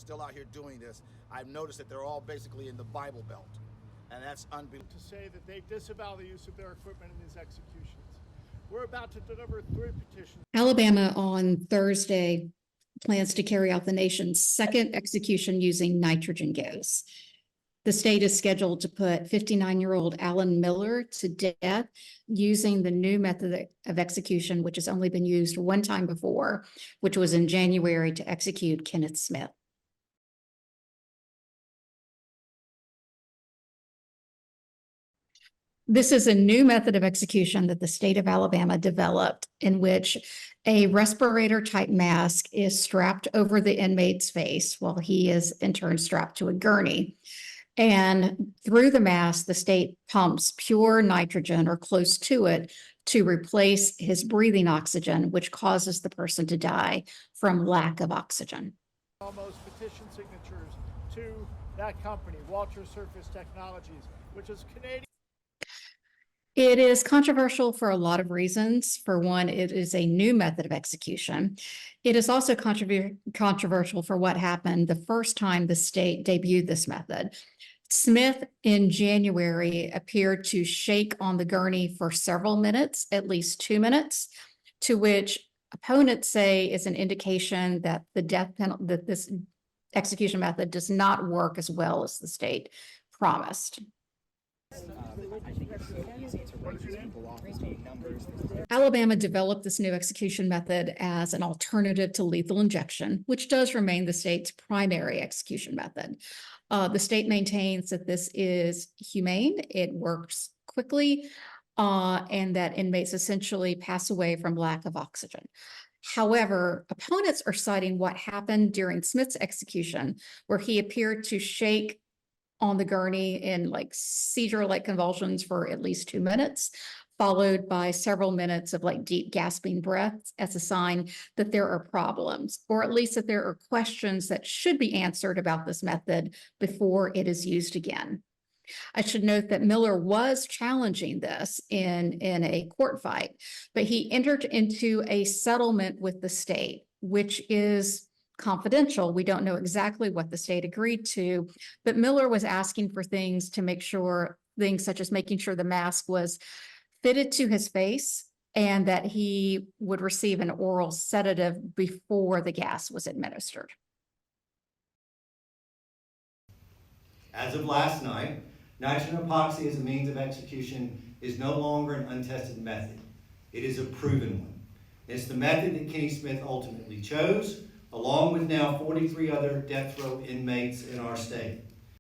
still out here doing this. I've noticed that they're all basically in the Bible Belt, and that's unbelievable. To say that they disavow the use of their equipment in these executions. We're about to deliver 3 petitions. Alabama on Thursday plans to carry out the nation's second execution using nitrogen gas. The state is scheduled to put 59-year-old Alan Miller to death using the new method of execution, which has only been used one time before, which was in January to execute Kenneth Smith. This is a new method of execution that the state of Alabama developed, in which a respirator type mask is strapped over the inmate's face while he is in turn strapped to a gurney. And through the mask, the state pumps pure nitrogen or close to it to replace his breathing oxygen, which causes the person to die from lack of oxygen. Almost petition signatures to that company, Walter Surface Technologies, which is Canadian. It is controversial for a lot of reasons. For one, it is a new method of execution. It is also controversial for what happened the first time the state debuted this method. Smith in January appeared to shake on the gurney for several minutes, at least 2 minutes, to which opponents say is an indication that the death penalty, that this execution method does not work as well as the state promised. Alabama developed this new execution method as an alternative to lethal injection, which does remain the state's primary execution method. The state maintains that this is humane, it works quickly, and that inmates essentially pass away from lack of oxygen. However, opponents are citing what happened during Smith's execution, where he appeared to shake on the gurney in like seizure-like convulsions for at least 2 minutes, followed by several minutes of like deep gasping breaths as a sign that there are problems, or at least that there are questions that should be answered about this method before it is used again. I should note that Miller was challenging this in a court fight, but he entered into a settlement with the state, which is confidential. We don't know exactly what the state agreed to, but Miller was asking for things to make sure, things such as making sure the mask was fitted to his face and that he would receive an oral sedative before the gas was administered. As of last night, nitrogen epoxy as a means of execution is no longer an untested method. It is a proven one. It's the method that Kenny Smith ultimately chose, along with now 43 other death row inmates in our state.